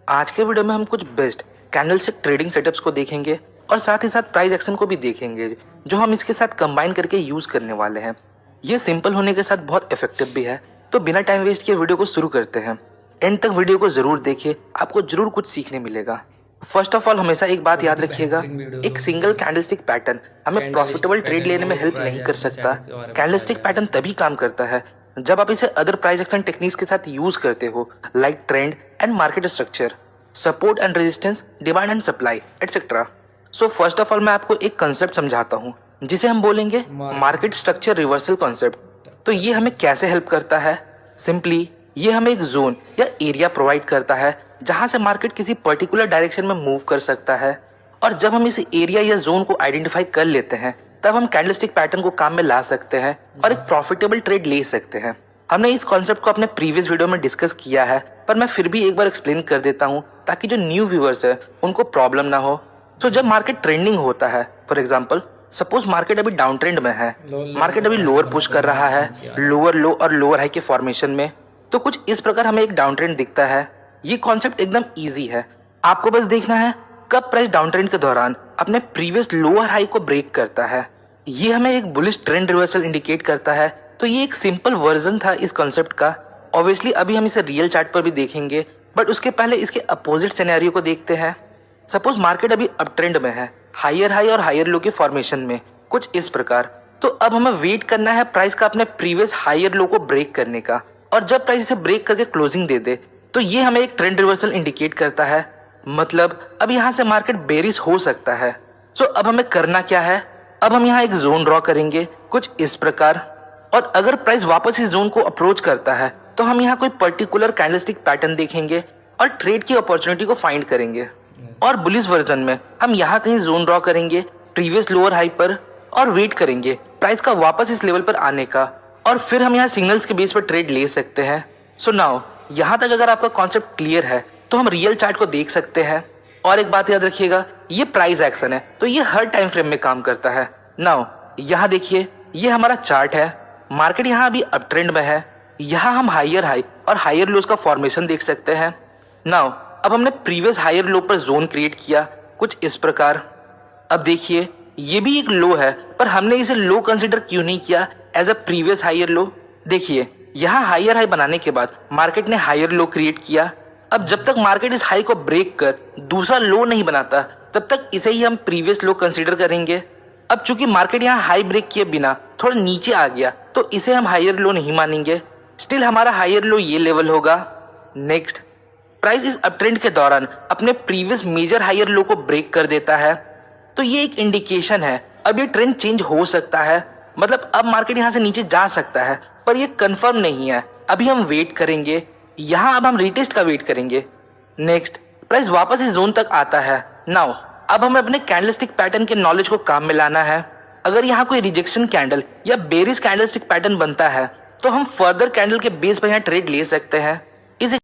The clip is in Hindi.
आज के वीडियो में हम कुछ बेस्ट कैंडलस्टिक ट्रेडिंग सेटअप्स को देखेंगे और साथ ही साथ प्राइस एक्शन को भी देखेंगे जो हम इसके साथ कंबाइन करके यूज करने वाले हैं। ये सिंपल होने के साथ बहुत इफेक्टिव भी है। तो बिना टाइम वेस्ट किए वीडियो को शुरू करते हैं। एंड तक वीडियो को जरूर देखिए, आपको जरूर कुछ सीखने मिलेगा। फर्स्ट ऑफ ऑल हमेशा एक बात याद रखिएगा, एक सिंगल कैंडलस्टिक पैटर्न हमें प्रॉफिटेबल ट्रेड लेने में हेल्प नहीं कर सकता। कैंडलस्टिक पैटर्न तभी काम करता है जब आप इसे अदर प्राइस एक्शन टेक्निक्स के साथ यूज करते हो, like trend and market structure, support and resistance, demand and supply etcetera. So first of all मैं आपको एक कंसेप्ट समझाता हूँ जिसे हम बोलेंगे मार्केट स्ट्रक्चर रिवर्सल कॉन्सेप्ट। तो ये हमें कैसे हेल्प करता है? सिंपली ये हमें एक जोन या एरिया प्रोवाइड करता है जहां से मार्केट किसी पर्टिकुलर डायरेक्शन में मूव कर सकता है। और जब हम इस एरिया या जोन को आइडेंटिफाई कर लेते हैं तब हम कैंडलस्टिक पैटर्न को काम में ला सकते हैं और एक प्रॉफिटेबल ट्रेड ले सकते हैं। हमने इस कॉन्सेप्ट को अपने प्रीवियस वीडियो में डिस्कस किया है, पर मैं फिर भी एक बार एक्सप्लेन कर देता हूँ ताकि जो न्यू व्यूअर्स है उनको प्रॉब्लम ना हो। तो जब मार्केट ट्रेंडिंग होता है, फॉर एग्जाम्पल सपोज मार्केट अभी डाउन ट्रेंड में है, मार्केट अभी लोअर पुश कर रहा है, लोअर लो और लोअर हाई के फॉर्मेशन में, तो कुछ इस प्रकार हमें एक डाउन ट्रेंड दिखता है। ये कॉन्सेप्ट एकदम इजी है, आपको बस देखना है कब प्राइस डाउन ट्रेंड के दौरान अपने प्रीवियस लोअर हाई को ब्रेक करता है। ये हमें एक बुलिश ट्रेंड रिवर्सल इंडिकेट करता है। तो ये एक सिंपल वर्जन था इस कॉन्सेप्ट का। ऑब्वियसली अभी हम इसे रियल चार्ट पर भी देखेंगे, बट उसके पहले इसके अपोजिट सिनेरियो को देखते हैं। सपोज मार्केट अभी अप ट्रेंड में है, हायर हाई और हायर लो के फॉर्मेशन में, कुछ इस प्रकार। तो अब हमें वेट करना है प्राइस का अपने प्रीवियस हायर लो को ब्रेक करने का, और जब प्राइस इसे ब्रेक करके क्लोजिंग दे दे तो ये हमें एक ट्रेंड रिवर्सल इंडिकेट करता है। मतलब अब यहाँ से मार्केट बेरिश हो सकता है। सो अब हमें करना क्या है? अब हम यहाँ एक जोन ड्रॉ करेंगे कुछ इस प्रकार, और अगर प्राइस वापस इस जोन को अप्रोच करता है तो हम यहाँ कोई पर्टिकुलर कैंडलस्टिक पैटर्न देखेंगे और ट्रेड की अपॉर्चुनिटी को फाइंड करेंगे। और बुलिश वर्जन में हम यहाँ कहीं जोन ड्रॉ करेंगे प्रीवियस लोअर हाई पर और वेट करेंगे प्राइस का वापस इस लेवल पर आने का, और फिर हम यहाँ सिग्नल्स के बेस पर ट्रेड ले सकते हैं। सो नाउ यहाँ तक अगर आपका कॉन्सेप्ट क्लियर है तो हम रियल चार्ट को देख सकते हैं। और एक बात याद रखिएगा, ये प्राइस एक्शन है तो ये हर टाइम फ्रेम में काम करता है। नाउ यहाँ देखिए, ये हमारा चार्ट है। मार्केट यहाँ अभी अप ट्रेंड में है, यहाँ हम हायर हाई और हायर लोज का फॉर्मेशन देख सकते हैं। नाउ अब हमने प्रीवियस हायर लो पर जोन क्रिएट किया कुछ इस प्रकार। अब देखिए ये भी एक लो है, पर हमने इसे लो कंसिडर क्यों नहीं किया as a previous higher low? देखिए यहाँ हायर हाई बनाने के बाद मार्केट ने हायर लो क्रिएट किया। अब जब तक मार्केट इस हाई को ब्रेक कर दूसरा लो नहीं बनाता तब तक इसे ही हम प्रीवियस लो कंसीडर करेंगे। अब चूंकि मार्केट यहाँ हाई ब्रेक किए बिना थोड़ा नीचे आ गया तो इसे हम हायर लो नहीं मानेंगे। स्टिल हमारा हायर लो ये लेवल होगा। नेक्स्ट, प्राइस इस अप ट्रेंड के दौरान अपने प्रीवियस मेजर हायर लो को ब्रेक कर देता है, तो ये एक इंडिकेशन है अब ये ट्रेंड चेंज हो सकता है। मतलब अब मार्केट यहाँ से नीचे जा सकता है, पर ये कंफर्म नहीं है। अभी हम वेट करेंगे, यहाँ अब हम रीटेस्ट का वेट करेंगे। नेक्स्ट, प्राइस वापस इस जोन तक आता है। नाउ अब हमें अपने कैंडलस्टिक पैटर्न के नॉलेज को काम में लाना है। अगर यहाँ कोई रिजेक्शन कैंडल या बेरिश कैंडलस्टिक पैटर्न बनता है तो हम फर्दर कैंडल के बेस पर यहाँ ट्रेड ले सकते हैं। इस